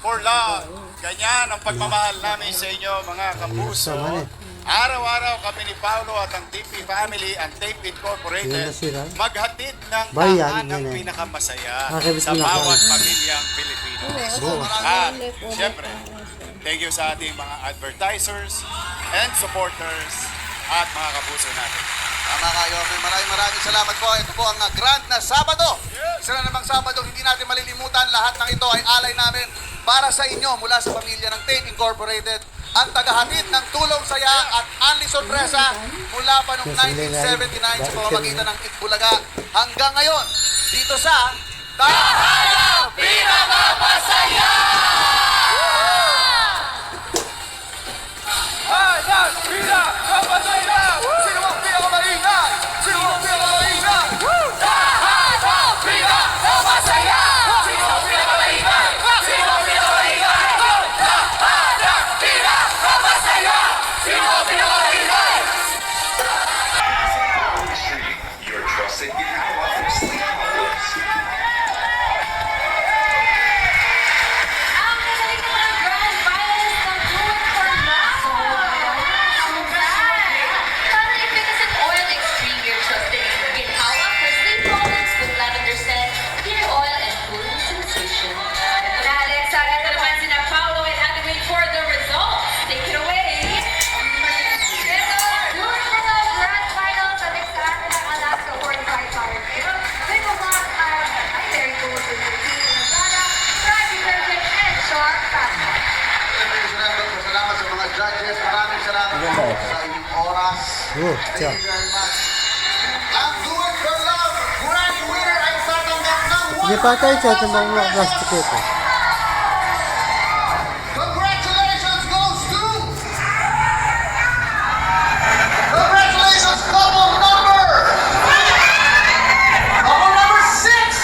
for love. Ganyan ang pagmamahal namin sa inyo, mga kapuso. Araw-araw kami ni Paulo at ang TP Family, ang Tape Incorporated, maghatid ng tahanang pinakamasaya sa bawat pamilyang Pilipino. At siyempre, thank you sa ating mga advertisers and supporters at mga kapuso natin. Tama kayo. Maraming salamat po. Ito po ang grand na Sabado. Sila namang Sabado, hindi natin malilimutan. Lahat ng ito ay alay namin para sa inyo mula sa pamilya ng Tape Incorporated. Ang tagahatid ng tulong saya at Anli Sorpresa mula pa noong 1979 sa pamamagitan ng Itbulaga hanggang ngayon dito sa Tahanang Pinakamasaya! Tahanang Pinakamasaya! Sino ang pinakamaingay? Sino ang pinakamaingay? Tahanang Pinakamasaya! Sino ang pinakamaingay? Sino ang pinakamaingay? Tahanang Pinakamasaya! Sino ang pinakamaingay? Your trusted ginhawa for sleep powders. Ang magaling ng mga grand finalists ng Do It for Love. Para efficacy oil extreme your trusted ginhawa for sleep products with lavender scent, clear oil, and cooling sensation. Ito na, Alexa. Ito naman sina Paolo and Adeline for the results. Take it away. Ito, Do It for Love grand finals at extract ng Alaska 45 power kilo. May mga ay very cool with the Lazada, Fry detergent, and Shark Fashion. Salamat sa mga judges. Maraming salamat po sa inyong oras. Thank you very much. Ang Do It for Love grand winner ay tatanggap ng Sige pa tayo sa itong mga plastic ito. Congratulations goes to congratulations couple number 6.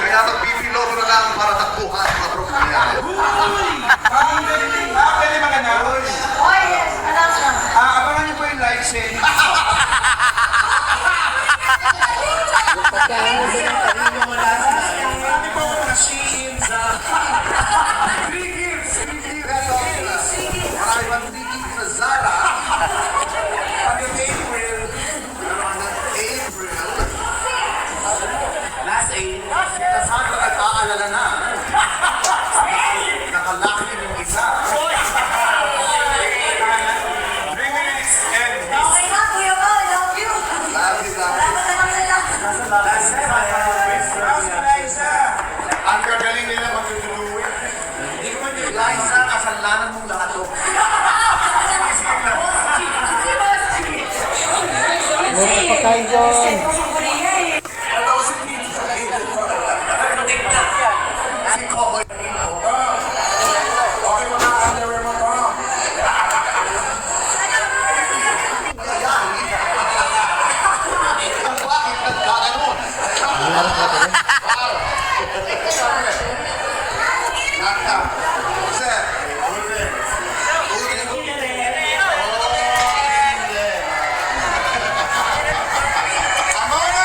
Kaya magpipiloto na lang para takbuhan ang mga problema. Pwede mag-announce. Oh yes, announcement. Abangan niyo po yung live stream. Marami po ako na-see sa... Free gifts marami bang free gifts sa Zara Hanggang April. April. Last 8. Saan ka nag-aalala na? Nakalaki yung isa. 3 minutes and Okay na, Kuya Mo, I love you. Love you, love you. Salamat na lang nila. last 7. Liza. Ang gagaling nila mag-do-do-it. Hindi ko man yung Liza, kasalanan mong lahat to. Meron pa tayo doon. Ano si Pete sa kayo? Si Kokoy. Okay mo na underwear mo to. Bakit nagkaganon? Sir. Amore!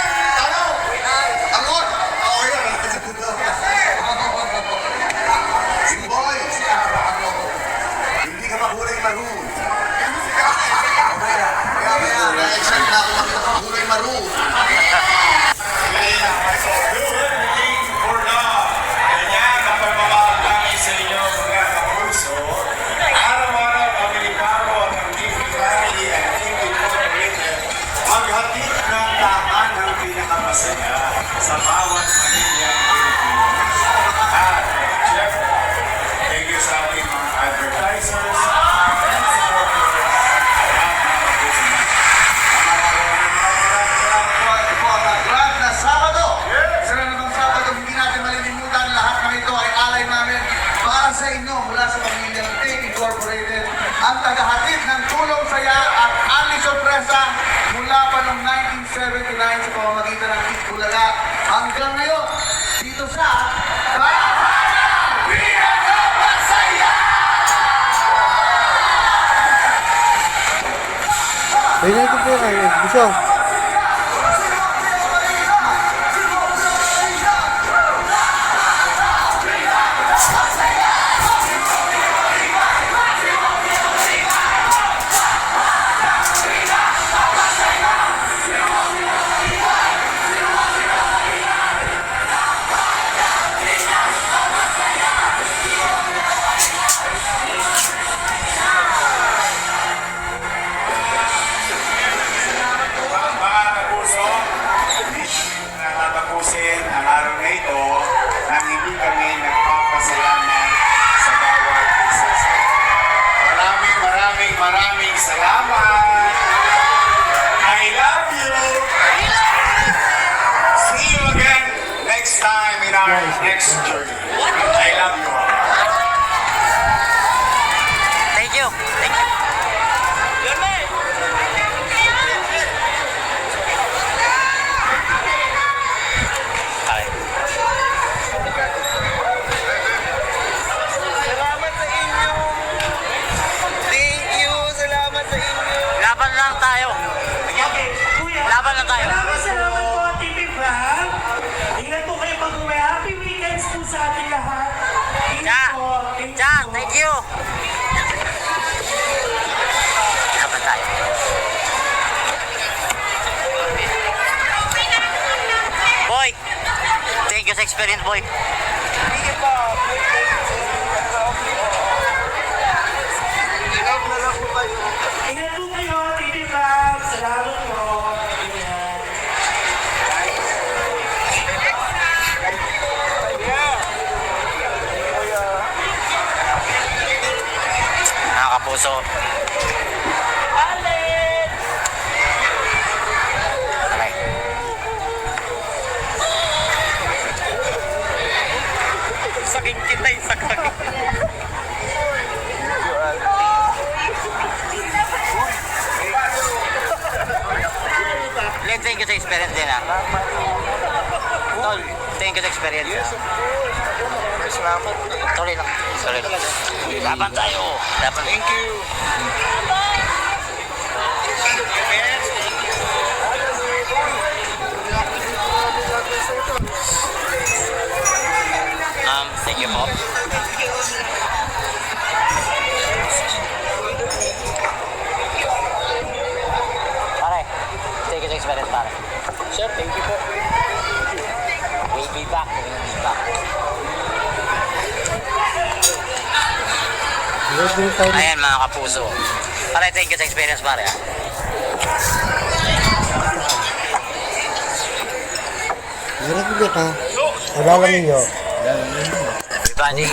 79 sa pamamagitan ng Team Bulaga. Hanggang ngayon, dito sa Ayun ito po kayo. Gusto. Mga kapuso, natatapusin ang araw na ito nang hindi kami nagpapasalamat sa bawat isa sa inyo. Maraming salamat! I love you! See you again next time in our next journey. I love you all. Thank you. Thank you. Laban lang tayo. Okay, kuya. Laban lang tayo. Salamat po, TV Frank. Ingat po kayo pag-uwi. Happy weekends po sa ating lahat. Ingat po. Thank you. Laban tayo. Boy, thank you sa experience, boy. Ingat po kayo, TV Frank. Salamat po. Ingat. Mga kapuso. Okay. Saking kita yung sakit. Len, thank you sa experience din ah. Tol, thank you sa experience. Yes, of course. Salamat. Tuloy lang. Tuloy lang. Laban tayo. Laban. Thank you. Thank you po. Pare, thank you sa experience, pare. Sir, thank you po. We'll be back. Ayan mga kapuso. Pare, thank you sa experience, pare. Ah. Meron ko ka. Alala ninyo. Everybody.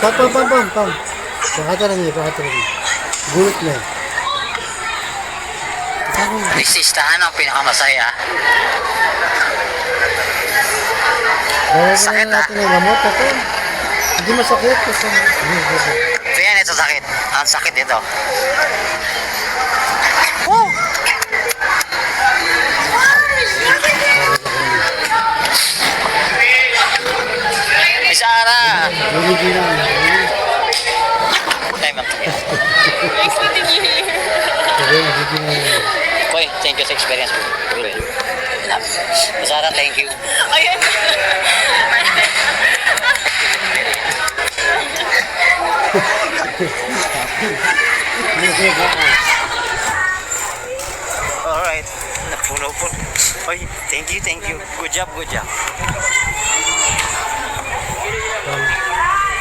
Pam. Pakata lang niyo. Gulit na. Resistahan ang pinakamasaya. Sakit, natin ng gamot ako. Hindi masakit kasi. So yan, ito sakit. Ang sakit ito. Woo! May Sarah! Hindi na. Time up. Boy, thank you sa experience. Sarah, thank you. Ayan. Alright. Napuno po. Oy, thank you. Good job.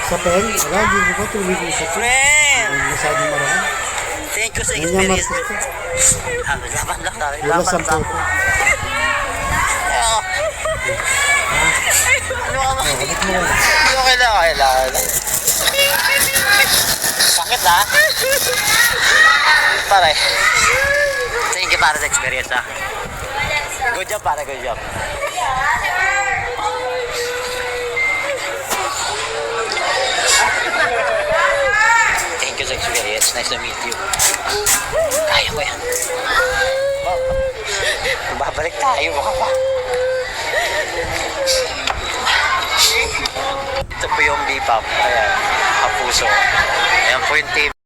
Sa pen, wala, hindi ko tuloy ko sa pen. Friend! Masyadong marami. Thank you sa Ganyan experience. marami. Laban lang tayo. Wala sa Laban. photo. Ano ka ba? Kapit mo. Okay lang. Sakit ha? Pare. Thank you para sa experience ha. Good job pare, good job. Thank you sa experience. Nice to meet you. Kaya ko yan. Ayun mo ka pa. Ito po yung B-pop. Ayan. Kapuso. Ayan po yung team.